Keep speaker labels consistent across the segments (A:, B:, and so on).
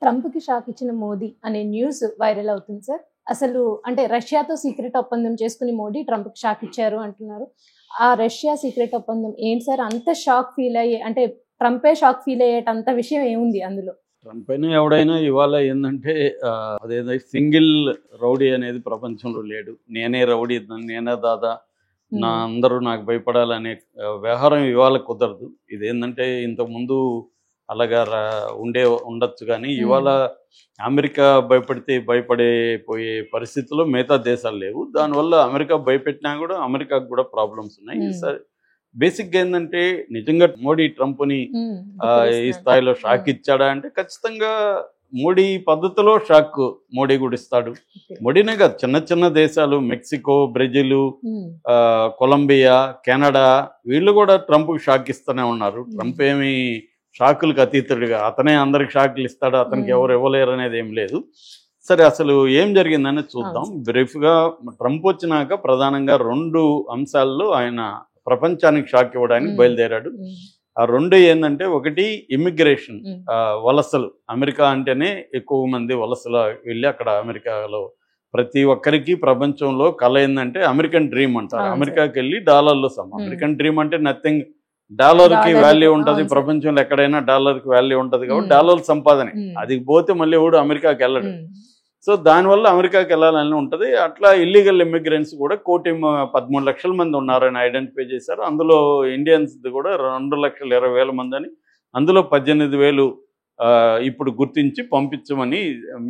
A: ట్రంప్‌కి shock ఇచ్చిన మోదీ అనే news viral అవుతుంది సార్. అసలు అంటే రష్యాతో సీక్రెట్ ఒప్పందం చేసుకుని మోదీ ట్రంప్‌కి షాక్ ఇచ్చారు అంటున్నారు. ఆ రష్యా సీక్రెట్ ఒప్పందం ఏంటి సార్? అంత షాక్ ఫీల్ అయ్యే అంటే ట్రంపే షాక్ ఫీల్ అయ్యేటంత విషయం ఏముంది అందులో?
B: ట్రంప్ అయినా ఎవడైనా ఇవాళ ఏంటంటే అదేదో సింగిల్ రౌడీ అనేది ప్రపంచంలో లేడు. నేనే రౌడీ, నేనే దాదా, నా అందరూ నాకు భయపడాలనే వ్యవహారం ఇవాళ కుదరదు. ఇదేంటంటే ఇంతకుముందు అలాగా ఉండొచ్చు, కానీ ఇవాళ అమెరికా భయపడితే భయపడిపోయే పరిస్థితుల్లో మిగతా దేశాలు లేవు. దానివల్ల అమెరికా భయపెట్టినా కూడా అమెరికాకు కూడా ప్రాబ్లమ్స్ ఉన్నాయి. సరే, బేసిక్గా ఏంటంటే నిజంగా మోడీ ట్రంప్ని ఈ స్థాయిలో షాక్ ఇచ్చాడా అంటే ఖచ్చితంగా మోడీ పద్ధతిలో షాక్ మోడీ కూడా ఇస్తాడు. మోడీనే కాదు, చిన్న చిన్న దేశాలు మెక్సికో, బ్రెజిల్, కొలంబియా, కెనడా వీళ్ళు కూడా ట్రంప్కి షాక్ ఇస్తూనే ఉన్నారు. ట్రంప్ ఏమి షాకులకు అతీతుడిగా అతనే అందరికి షాకులు ఇస్తాడు, అతనికి ఎవరు ఇవ్వలేరు అనేది ఏం లేదు. సరే, అసలు ఏం జరిగిందని చూద్దాం బ్రీఫ్గా. ట్రంప్ వచ్చినాక ప్రధానంగా 2 అంశాల్లో ఆయన ప్రపంచానికి షాక్ ఇవ్వడానికి బయలుదేరాడు. ఆ 2 ఏంటంటే, ఒకటి ఇమిగ్రేషన్, వలసలు. అమెరికా అంటేనే ఎక్కువ మంది వలసలు వెళ్ళి అక్కడ అమెరికాలో ప్రతి ఒక్కరికి ప్రపంచంలో కళ ఏంటంటే అమెరికన్ డ్రీమ్ అంటారు. అమెరికాకి వెళ్ళి డాలర్లు అమెరికన్ డ్రీమ్ అంటే నథింగ్, డాలర్కి వాల్యూ ఉంటుంది, ప్రపంచంలో ఎక్కడైనా డాలర్కి వాల్యూ ఉంటుంది కాబట్టి డాలర్ సంపాదనే. అది పోతే మళ్ళీ ఎవడు అమెరికాకి వెళ్ళడు. సో దానివల్ల అమెరికాకి వెళ్ళాలని ఉంటుంది. అట్లా ఇల్లీగల్ ఇమిగ్రెంట్స్ కూడా 1,13,00,000 మంది ఉన్నారని ఐడెంటిఫై చేశారు. అందులో ఇండియన్స్ కూడా 2,20,000 మంది అని, అందులో 18,000 ఇప్పుడు గుర్తించి పంపించమని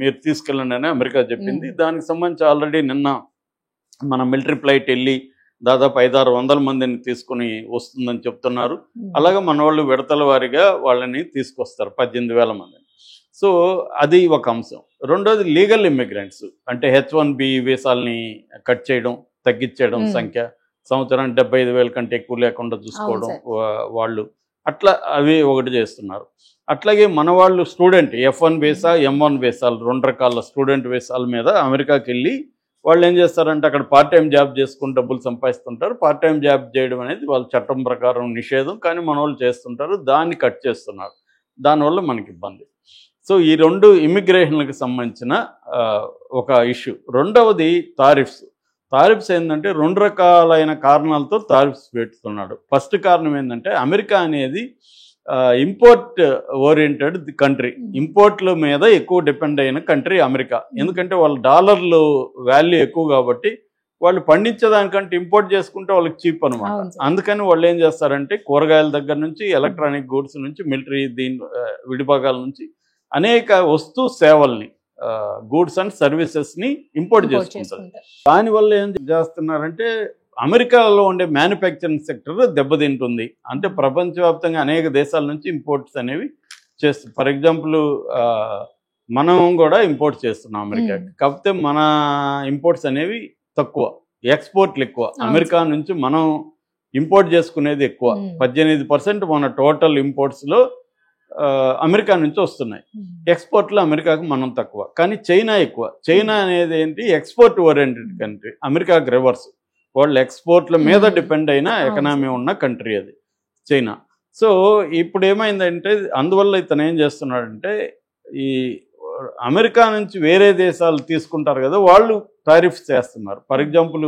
B: మీరు తీసుకెళ్ళండి అని అమెరికా చెప్పింది. దానికి సంబంధించి ఆల్రెడీ నిన్న మన మిలిటరీ ఫ్లైట్ వెళ్ళి దాదాపు 500-600 మందిని తీసుకుని వస్తుందని చెప్తున్నారు. అలాగే మన వాళ్ళు విడతల వారీగా వాళ్ళని తీసుకొస్తారు 18,000 మందిని. సో అది ఒక అంశం. రెండోది లీగల్ ఇమిగ్రెంట్స్, అంటే H1B వీసాలని కట్ చేయడం, తగ్గించేయడం సంఖ్య, సంవత్సరానికి 75,000 కంటే ఎక్కువ లేకుండా చూసుకోవడం వాళ్ళు, అట్లా అవి ఒకటి చేస్తున్నారు. అట్లాగే మన వాళ్ళు స్టూడెంట్ F1 వీసా, M1 వీసాలు, 2 రకాల స్టూడెంట్ వీసాల మీద అమెరికాకి వెళ్ళి వాళ్ళు ఏం చేస్తారంటే అక్కడ పార్ట్ టైం జాబ్ చేసుకుని డబ్బులు సంపాదిస్తుంటారు. పార్ట్ టైం జాబ్ చేయడం అనేది వాళ్ళ చట్టం ప్రకారం నిషేధం, కానీ మన వాళ్ళు చేస్తుంటారు. దాన్ని కట్ చేస్తున్నారు, దానివల్ల మనకి ఇబ్బంది. సో ఈ 2 ఇమిగ్రేషన్లకు సంబంధించిన ఒక ఇష్యూ. రెండవది తారిఫ్స్ ఏంటంటే 2 రకాలైన కారణాలతో తారిఫ్స్ పెడుతున్నాడు. ఫస్ట్ కారణం ఏంటంటే అమెరికా అనేది ఇంపోర్ట్ ఓరియంటెడ్ కంట్రీ, ఇంపోర్ట్ల మీద ఎక్కువ డిపెండ్ అయిన కంట్రీ అమెరికా. ఎందుకంటే వాళ్ళ డాలర్లు వాల్యూ ఎక్కువ కాబట్టి వాళ్ళు పండించేదానికంటే ఇంపోర్ట్ చేసుకుంటే వాళ్ళకి చీప్ అనమాట. అందుకని వాళ్ళు ఏం చేస్తారంటే కూరగాయల దగ్గర నుంచి ఎలక్ట్రానిక్ గూడ్స్ నుంచి మిలిటరీ విడిభాగాల నుంచి అనేక సేవల్ని, గూడ్స్ అండ్ సర్వీసెస్ని ఇంపోర్ట్ చేసుకుంటారు. దానివల్ల ఏం చేస్తున్నారంటే అమెరికాలో ఉండే మ్యానుఫ్యాక్చరింగ్ సెక్టర్ దెబ్బతింటుంది. అంటే ప్రపంచవ్యాప్తంగా అనేక దేశాల నుంచి ఇంపోర్ట్స్ అనేవి చేస్తారు. ఫర్ ఎగ్జాంపుల్ మనం కూడా ఇంపోర్ట్ చేస్తున్నాం అమెరికాకి, కాకపోతే మన ఇంపోర్ట్స్ అనేవి తక్కువ, ఎక్స్పోర్ట్లు ఎక్కువ. అమెరికా నుంచి మనం ఇంపోర్ట్ చేసుకునేది ఎక్కువ. 18% మన టోటల్ ఇంపోర్ట్స్లో అమెరికా నుంచి వస్తున్నాయి. ఎక్స్పోర్ట్లో అమెరికాకు మనం తక్కువ, కానీ చైనా ఎక్కువ. చైనా అనేది ఏంటి, ఎక్స్పోర్ట్ ఓరియంటెడ్ కంట్రీ. అమెరికాకు రివర్స్, వాళ్ళు ఎక్స్పోర్ట్ల మీద డిపెండ్ అయిన ఎకనామీ ఉన్న కంట్రీ అది చైనా. సో ఇప్పుడు ఏమైందంటే అందువల్ల ఇతను ఏం చేస్తున్నాడంటే ఈ అమెరికా నుంచి వేరే దేశాలు తీసుకుంటారు కదా, వాళ్ళు టారిఫ్స్ చేస్తున్నారు. ఫర్ ఎగ్జాంపుల్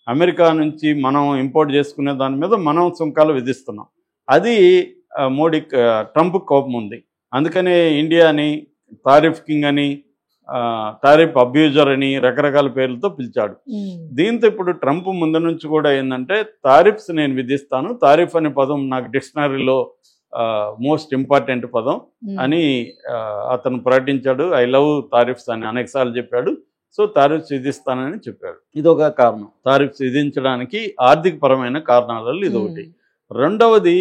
B: అమెరికా నుంచి మనం ఇంపోర్ట్ చేసుకునే దాని మీద మనం సుంకాలు విధిస్తున్నాం. అది ట్రంప్ కోపం ఉంది. అందుకనే ఇండియాని టారిఫ్ కింగ్ అని, టారిఫ్ అబ్యూజర్ అని రకరకాల పేర్లతో పిలిచాడు. దీంతో ఇప్పుడు ట్రంప్ ముందు నుంచి కూడా ఏంటంటే టారిఫ్స్ నేను విధిస్తాను, టారిఫ్ అనే పదం నాకు డిక్షనరీలో మోస్ట్ ఇంపార్టెంట్ పదం అని అతను ప్రకటించాడు. ఐ లవ్ టారిఫ్స్ అని అనేకసార్లు చెప్పాడు. సో టారిఫ్స్ విధిస్తానని చెప్పాడు. ఇదొక కారణం, టారిఫ్స్ విధించడానికి ఆర్థిక పరమైన కారణాలలో ఇదొకటి. రెండవది,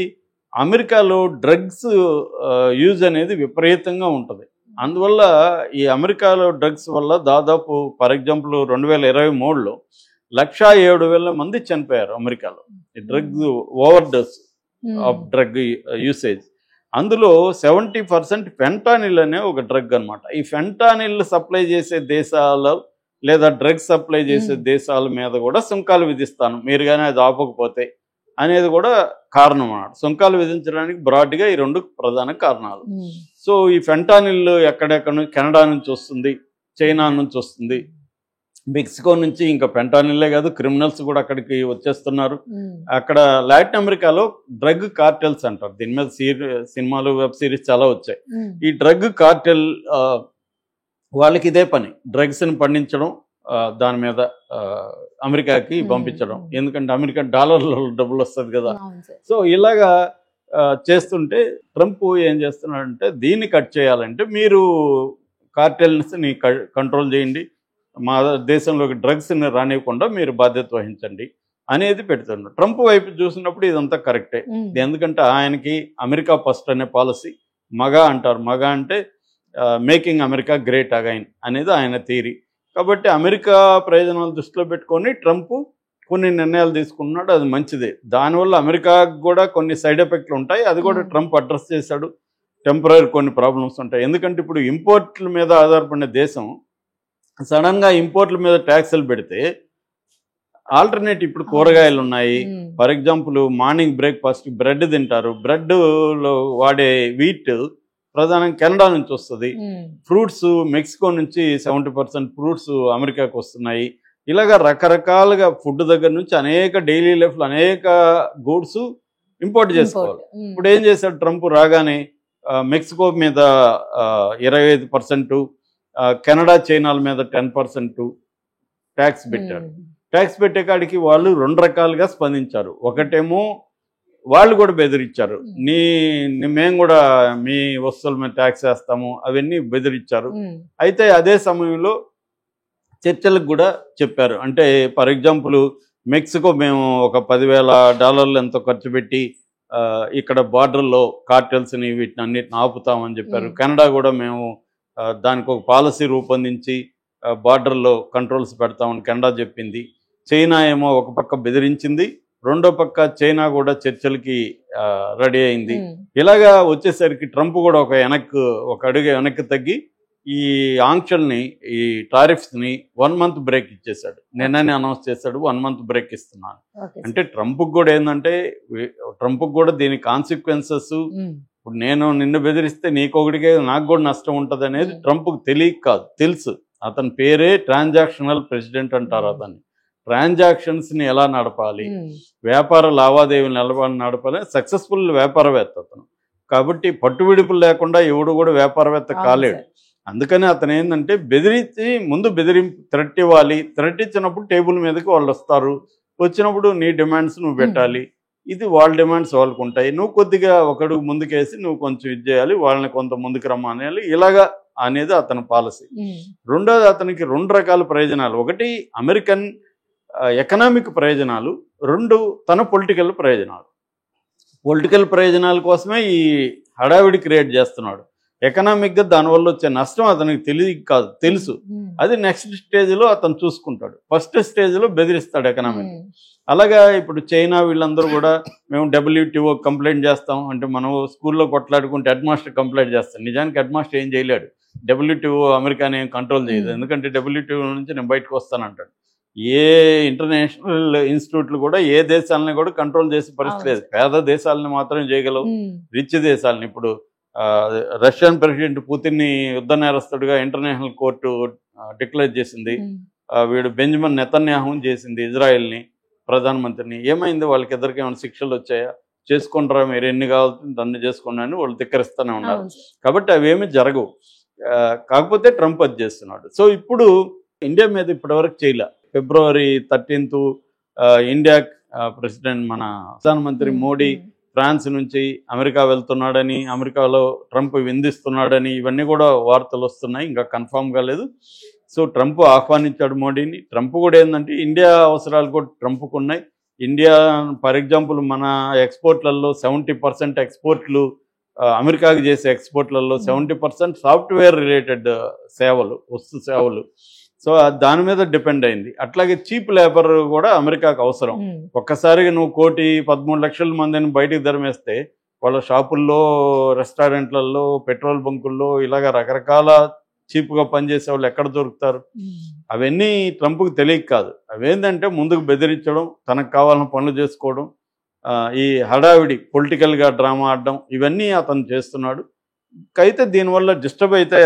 B: అమెరికాలో డ్రగ్స్ యూజ్ అనేది విపరీతంగా ఉంటుంది. అందువల్ల ఈ అమెరికాలో డ్రగ్స్ వల్ల దాదాపు ఫర్ ఎగ్జాంపుల్ 2023లో 107,000 మంది చనిపోయారు అమెరికాలో. ఈ drugs over dose of drug usage. అందులో 70% ఫెంటానిల్ అనే ఒక డ్రగ్ అనమాట. ఈ ఫెంటానిల్ సప్లై చేసే దేశాలు లేదా డ్రగ్స్ సప్లై చేసే దేశాల మీద కూడా సుంకాలు విధిస్తాను మీరు కానీ అది ఆపకపోతే అనేది కూడా కారణం అన్నమాట. సుంకాలు విధించడానికి బ్రాడ్గా ఈ 2 ప్రధాన కారణాలు. సో ఈ ఫెంటానిల్ ఎక్కడెక్కడ నుంచి, కెనడా నుంచి వస్తుంది, చైనా నుంచి వస్తుంది, మెక్సికో నుంచి. ఇంకా ఫెంటానిల్లే కాదు, క్రిమినల్స్ కూడా అక్కడికి వచ్చేస్తున్నారు. అక్కడ లాటిన్ అమెరికాలో డ్రగ్ కార్టెల్స్ అంటారు. దీని మీద సినిమాలు, వెబ్ సిరీస్ చాలా వచ్చాయి. ఈ డ్రగ్ కార్టెల్ వాళ్ళకి ఇదే పని, డ్రగ్స్ని పండించడం, దాని మీద అమెరికాకి పంపించడం. ఎందుకంటే అమెరికా డాలర్లో డబ్బులు వస్తుంది కదా. సో ఇలాగా చేస్తుంటే ట్రంప్ ఏం చేస్తున్నాడంటే, దీన్ని కట్ చేయాలంటే మీరు కార్టెల్స్ని కంట్రోల్ చేయండి, మా దేశంలోకి డ్రగ్స్ని రానివ్వకుండా మీరు బాధ్యత వహించండి అనేది పెడుతున్నాడు. ట్రంప్ వైపు చూసినప్పుడు ఇదంతా కరెక్టే. ఎందుకంటే ఆయనకి అమెరికా ఫస్ట్ అనే పాలసీ, మగా అంటారు. మగా అంటే మేకింగ్ అమెరికా గ్రేట్ అగైన్ అనేది ఆయన థియరీ. కాబట్టి అమెరికా ప్రయోజనాలు దృష్టిలో పెట్టుకొని ట్రంప్ కొన్ని నిర్ణయాలు తీసుకున్నాడు. అది మంచిదే. దానివల్ల అమెరికాకు కూడా కొన్ని సైడ్ ఎఫెక్ట్లు ఉంటాయి. అది కూడా ట్రంప్ అడ్రస్ చేశాడు. టెంపరరీ కొన్ని ప్రాబ్లమ్స్ ఉంటాయి. ఎందుకంటే ఇప్పుడు ఇంపోర్ట్ల మీద ఆధారపడిన దేశం సడన్గా ఇంపోర్ట్ల మీద ట్యాక్సులు పెడితే ఆల్టర్నేట్ ఇప్పుడు కూరగాయలు ఉన్నాయి. For example morning breakfast bread తింటారు. బ్రెడ్లో వాడే వీట్ ప్రధానంగా కెనడా నుంచి వస్తుంది. ఫ్రూట్స్ మెక్సికో నుంచి 70% ఫ్రూట్స్ అమెరికాకు వస్తున్నాయి. ఇలాగ రకరకాలుగా ఫుడ్ దగ్గర నుంచి అనేక డైలీ లైఫ్లో అనేక గూడ్స్ ఇంపోర్ట్ చేసుకోవాలి. ఇప్పుడు ఏం చేశాడు ట్రంప్ రాగానే, మెక్సికో మీద 25%, కెనడా చైనాల మీద 10% ట్యాక్స్ పెట్టాడు. ట్యాక్స్ పెట్టే కాడికి వాళ్ళు 2 రకాలుగా స్పందించారు. ఒకటేమో వాళ్ళు కూడా బెదిరించారు, మేము కూడా మీ వస్తువుల మీద ట్యాక్స్ వేస్తాము, అవన్నీ బెదిరించారు. అయితే అదే సమయంలో చర్చలకు కూడా చెప్పారు. అంటే ఫర్ ఎగ్జాంపుల్ మెక్సికో మేము ఒక $10,000 ఎంతో ఖర్చు పెట్టి ఇక్కడ బార్డర్లో కార్టెల్స్ని వీటిని అన్నిటిని ఆపుతామని చెప్పారు. కెనడా కూడా మేము దానికి ఒక పాలసీ రూపొందించి బార్డర్లో కంట్రోల్స్ పెడతామని కెనడా చెప్పింది. చైనా ఏమో ఒక పక్క బెదిరించింది, రెండో పక్క చైనా కూడా చర్చలకి రెడీ అయింది. ఇలాగా వచ్చేసరికి ట్రంప్ కూడా ఒక అడుగు వెనక్కి తగ్గి ఈ ఆంక్షల్ని, ఈ టారిఫ్స్ని 1 month బ్రేక్ ఇచ్చేశాడు. నిన్ననే అనౌన్స్ చేశాడు 1 month బ్రేక్ ఇస్తున్నాను. అంటే ట్రంప్కి కూడా ఏంటంటే, ట్రంప్కి కూడా దీని కాన్సిక్వెన్సెస్, ఇప్పుడు నేను నిన్ను బెదిరిస్తే నీకొకటికే నాకు కూడా నష్టం ఉంటుంది అనేది ట్రంప్కి తెలియక కాదు, తెలుసు. అతని పేరే ట్రాన్సాక్షనల్ ప్రెసిడెంట్ అంటారు. అతన్ని ట్రాన్సాక్షన్స్ని ఎలా నడపాలి, వ్యాపార లావాదేవీలు ఎలా నడపాలి, సక్సెస్ఫుల్ వ్యాపారవేత్త అతను. కాబట్టి పట్టువిడుపులు లేకుండా ఎవడు కూడా వ్యాపారవేత్త కాలేడు. అందుకని అతను ఏంటంటే బెదిరించి ముందు థ్రెట్ ఇవ్వాలి. థ్రెట్ ఇచ్చినప్పుడు టేబుల్ మీదకి వాళ్ళు వస్తారు. వచ్చినప్పుడు నీ డిమాండ్స్ నువ్వు పెట్టాలి. ఇది వాళ్ళ డిమాండ్స్ వాళ్ళకు ఉంటాయి. నువ్వు కొద్దిగా ఒకడుగు ముందుకేసి నువ్వు కొంచెం ఇది చేయాలి, వాళ్ళని కొంత ముందుకు రమ్మనేయాలి. ఇలాగా అనేది అతని పాలసీ. రెండోది, అతనికి 2 రకాల ప్రయోజనాలు. ఒకటి అమెరికన్ ఎకనామిక్ ప్రయోజనాలు, 2 తన పొలిటికల్ ప్రయోజనాలు. పొలిటికల్ ప్రయోజనాల కోసమే ఈ హడావిడి క్రియేట్ చేస్తున్నాడు. ఎకనామిక్గా దానివల్ల వచ్చే నష్టం అతనికి తెలియదు కాదు, తెలుసు. అది నెక్స్ట్ స్టేజ్లో అతను చూసుకుంటాడు. ఫస్ట్ స్టేజ్లో బెదిరిస్తాడు ఎకనామిక్. అలాగా ఇప్పుడు చైనా వీళ్ళందరూ కూడా మేము WTO కంప్లైంట్ చేస్తాం అంటే, మనం స్కూల్లో కొట్లాడుకుంటే హెడ్ మాస్టర్ కంప్లైంట్ చేస్తాం. నిజానికి హెడ్ మాస్టర్ ఏం చేయలేడు. WTO అమెరికాని ఏం కంట్రోల్ చేయదు. ఎందుకంటే WTO నుంచి నేను బయటకు వస్తానంటాడు. ఏ ఇంటర్నేషనల్ ఇన్స్టిట్యూట్లు కూడా ఏ దేశాలని కూడా కంట్రోల్ చేసే పరిస్థితి లేదు. పేద దేశాలని మాత్రం చేయగలవు, రిచ్ దేశాలని. ఇప్పుడు రష్యన్ ప్రెసిడెంట్ పుతిన్ని యుద్ధ నేరస్తుడిగా ఇంటర్నేషనల్ కోర్టు డిక్లేర్ చేసింది. వీడు బెంజమిన్ నెతన్యాహు చేసింది, ఇజ్రాయెల్ని ప్రధానమంత్రిని. ఏమైంది, వాళ్ళకి ఇద్దరికి ఏమైనా శిక్షలు వచ్చాయా? చేసుకుంటారా మీరు, ఎన్ని కావాల్సింది అన్ని చేసుకోండి అని వాళ్ళు ధిక్కరిస్తూనే ఉన్నారు. కాబట్టి అవేమీ జరగవు. కాకపోతే ట్రంప్ అది చేస్తున్నాడు. సో ఇప్పుడు ఇండియా మీద ఇప్పటివరకు చేయలే. February 13th ఇండియా ప్రెసిడెంట్ మన ప్రధానమంత్రి మోడీ ఫ్రాన్స్ నుంచి అమెరికా వెళ్తున్నాడని, అమెరికాలో ట్రంప్ విందిస్తున్నాడని ఇవన్నీ కూడా వార్తలు వస్తున్నాయి. ఇంకా కన్ఫామ్ కాలేదు. సో ట్రంప్ ఆహ్వానించాడు మోడీని. ట్రంప్ కూడా ఏంటంటే ఇండియా అవసరాలు కూడా ట్రంప్కు ఉన్నాయి. ఇండియా ఫర్ ఎగ్జాంపుల్ మన ఎక్స్పోర్ట్లలో 70% ఎక్స్పోర్ట్లు, అమెరికాకి చేసే ఎక్స్పోర్ట్లలో 70% సాఫ్ట్వేర్ రిలేటెడ్ సేవలు, వస్తు సేవలు. సో దాని మీద డిపెండ్ అయింది. అట్లాగే చీప్ లేబర్ కూడా అమెరికాకు అవసరం. ఒక్కసారిగా నువ్వు 1,13,00,000 మందిని బయటికి ధర్మేస్తే వాళ్ళ షాపుల్లో, రెస్టారెంట్లలో, పెట్రోల్ బంకుల్లో ఇలాగ రకరకాల చీప్గా పనిచేసే వాళ్ళు ఎక్కడ దొరుకుతారు? అవన్నీ ట్రంప్కి తెలియక కాదు. అవేంటంటే ముందుకు బెదిరించడం, తనకు కావాలని పనులు చేసుకోవడం, ఈ హడావిడి పొలిటికల్గా డ్రామా ఆడడం ఇవన్నీ అతను చేస్తున్నాడు. అయితే దీనివల్ల డిస్టర్బ్ అయితే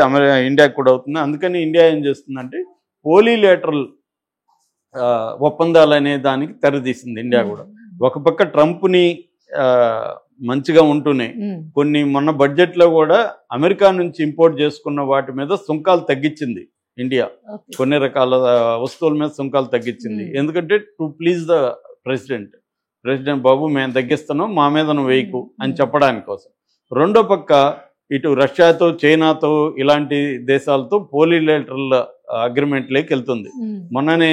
B: ఇండియాకి కూడా అవుతుంది. అందుకని ఇండియా ఏం చేస్తుందంటే పోలీలేటరల్ ఒప్పందాలు అనే దానికి తెరదీసింది ఇండియా కూడా. ఒక పక్క ట్రంప్ని మంచిగా ఉంటూనే కొన్ని మొన్న బడ్జెట్లో కూడా అమెరికా నుంచి ఇంపోర్ట్ చేసుకున్న వాటి మీద సుంకాలు తగ్గించింది ఇండియా. కొన్ని రకాల వస్తువుల మీద సుంకాలు తగ్గించింది. ఎందుకంటే టు ప్లీజ్ ద ప్రెసిడెంట్ బాబు మేము తగ్గిస్తున్నాం, మా మీద నువ్వు వేయకు అని చెప్పడానికి కోసం. రెండో పక్క ఇటు రష్యాతో చైనాతో ఇలాంటి దేశాలతో పోలీలేటరల్ అగ్రిమెంట్లోకి వెళ్తుంది. మొన్ననే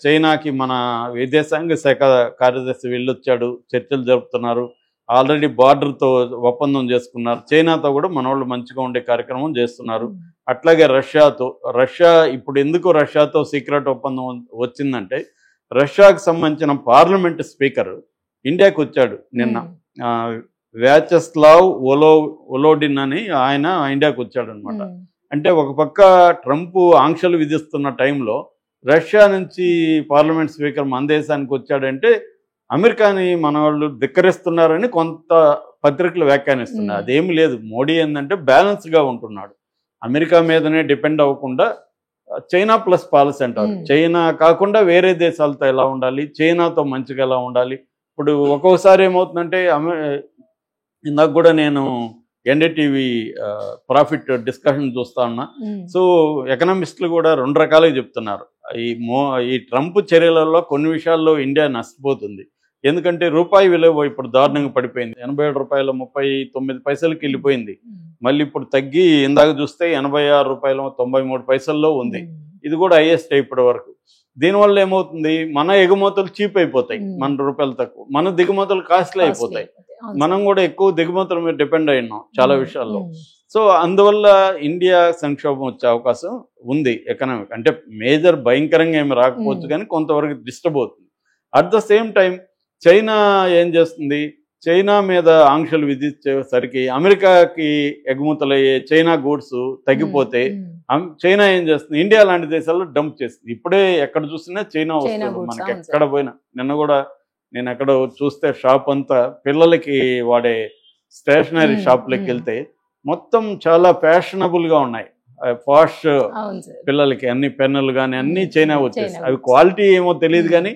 B: చైనాకి మన విదేశాంగ శాఖ కార్యదర్శి వెళ్ళొచ్చాడు, చర్చలు జరుపుతున్నారు. ఆల్రెడీ బార్డర్తో ఒప్పందం చేసుకున్నారు. చైనాతో కూడా మన వాళ్ళు మంచిగా ఉండే కార్యక్రమం చేస్తున్నారు. అట్లాగే రష్యా ఇప్పుడు ఎందుకు రష్యాతో సీక్రెట్ ఒప్పందం వచ్చిందంటే రష్యాకు సంబంధించిన పార్లమెంట్ స్పీకర్ ఇండియాకి వచ్చాడు నిన్న. వ్యాచెస్లావ్ ఒలోడిన్ అని ఆయన ఇండియాకి వచ్చాడు అనమాట. అంటే ఒక పక్క ట్రంప్ ఆంక్షలు విధిస్తున్న టైంలో రష్యా నుంచి పార్లమెంట్ స్పీకర్ మన దేశానికి వచ్చాడంటే అమెరికాని మన వాళ్ళు ధిక్కరిస్తున్నారని కొంత పత్రికలు వ్యాఖ్యానిస్తున్నాయి. అదేమి లేదు. మోడీ ఏంటంటే బ్యాలెన్స్గా ఉంటున్నాడు. అమెరికా మీదనే డిపెండ్ అవ్వకుండా చైనా ప్లస్ పాలసీ అంటారు. చైనా కాకుండా వేరే దేశాలతో ఎలా ఉండాలి, చైనాతో మంచిగా ఎలా ఉండాలి. ఇప్పుడు ఒక్కోసారి ఏమవుతుందంటే ఇందాక కూడా నేను ఎన్డీటీవీ ప్రాఫిట్ డిస్కషన్ చూస్తా ఉన్నా. సో ఎకనామిస్టులు కూడా రెండు రకాలుగా చెప్తున్నారు. ఈ ట్రంప్ చర్యలలో కొన్ని విషయాల్లో ఇండియా నష్టపోతుంది. ఎందుకంటే రూపాయి విలువ ఇప్పుడు దారుణంగా పడిపోయింది. 87 రూపాయల 39 పైసలకి వెళ్ళిపోయింది. మళ్ళీ ఇప్పుడు తగ్గి ఇందాక చూస్తే 86 రూపాయల 93 పైసల్లో ఉంది. ఇది కూడా హైయెస్ట్ ఇప్పటి వరకు. దీనివల్ల ఏమవుతుంది, మన ఎగుమతులు చీప్ అయిపోతాయి, మన రూపాయలు తక్కువ, మన దిగుమతులు కాస్ట్లీ అయిపోతాయి. మనం కూడా ఎక్కువ దిగుమతుల మీద డిపెండ్ అయినాం చాలా విషయాల్లో. సో అందువల్ల ఇండియా సంక్షోభం వచ్చే అవకాశం ఉంది. ఎకనామిక్ అంటే మేజర్ భయంకరంగా ఏమి రాకపోవచ్చు, కానీ కొంతవరకు డిస్టర్బ్ అవుతుంది. At the same time China ఏం చేస్తుంది, చైనా మీద ఆంక్షలు విధించేసరికి అమెరికాకి ఎగుమతులయ్యే చైనా గూడ్స్ తగ్గిపోతే చైనా ఏం చేస్తుంది, ఇండియా లాంటి దేశాల్లో డంప్ చేస్తుంది. ఇప్పుడే ఎక్కడ చూసినా చైనా వస్తుంది మనకి. ఎక్కడ పోయినా నిన్న కూడా నేను ఎక్కడ చూస్తే షాప్ అంతా పిల్లలకి వాడే స్టేషనరీ షాప్లోకి వెళ్తే మొత్తం చాలా ఫ్యాషనబుల్గా ఉన్నాయి. పాష్ పిల్లలకి అన్ని పెన్నులు కానీ అన్ని చైనా వచ్చేసి, అవి క్వాలిటీ ఏమో తెలియదు కానీ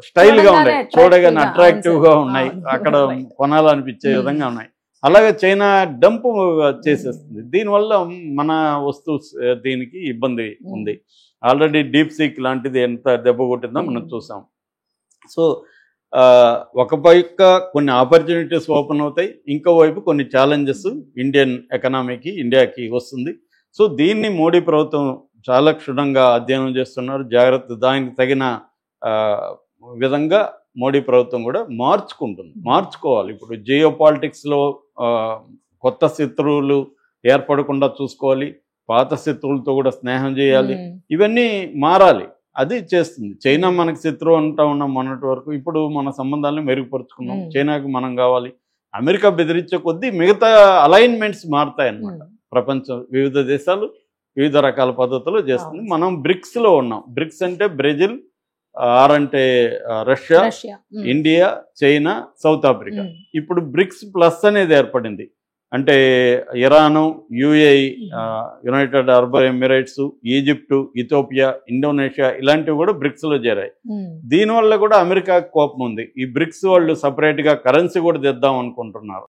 B: స్టైల్గా ఉన్నాయి, చూడగానే అట్రాక్టివ్గా ఉన్నాయి, అక్కడ కొనాలనిపించే విధంగా ఉన్నాయి. అలాగే చైనా డంప్ చేసేస్తుంది. దీనివల్ల మన వస్తువు దీనికి ఇబ్బంది ఉంది. ఆల్రెడీ డీప్ సీక్ లాంటిది ఎంత దెబ్బ కొట్టిందో మనం చూసాం. సో ఒక పక్క కొన్ని ఆపర్చునిటీస్ ఓపెన్ అవుతాయి, ఇంకో వైపు కొన్ని ఛాలెంజెస్ ఇండియన్ ఎకనామీకి ఇండియాకి వస్తుంది. సో దీన్ని మోడీ ప్రభుత్వం చాలా క్షుణ్ణంగా అధ్యయనం చేస్తున్నారు. దానికి తగిన విధంగా మోడీ ప్రభుత్వం కూడా మార్చుకోవాలి. ఇప్పుడు జియో పాలిటిక్స్లో కొత్త శత్రువులు ఏర్పడకుండా చూసుకోవాలి, పాత శత్రువులతో కూడా స్నేహం చేయాలి, ఇవన్నీ మారాలి. అది చేస్తుంది. చైనా మనకి శత్రువు అంటా ఉన్నాం మొన్నటి వరకు, ఇప్పుడు మన సంబంధాలను మెరుగుపరుచుకున్నాం. చైనాకి మనం కావాలి. అమెరికా బెదిరించే కొద్దీ మిగతా అలైన్మెంట్స్ మారుతాయన్నమాట. ప్రపంచం వివిధ దేశాలు వివిధ రకాల పద్ధతులు చేస్తుంది. మనం బ్రిక్స్లో ఉన్నాం. బ్రిక్స్ అంటే బ్రెజిల్, ఆర్ అంటే Russia, India, China, south Africa. ఇప్పుడు బ్రిక్స్ ప్లస్ అనేది ఏర్పడింది. అంటే Iran, UAE, United Arab Emirates, Egypt, Ethiopia, Indonesia ఇలాంటివి కూడా బ్రిక్స్లో చేరాయి. దీనివల్ల కూడా అమెరికాకు కోపం ఉంది. ఈ బ్రిక్స్ వాళ్ళు సపరేట్గా కరెన్సీ కూడా తెద్దాం అనుకుంటున్నారు.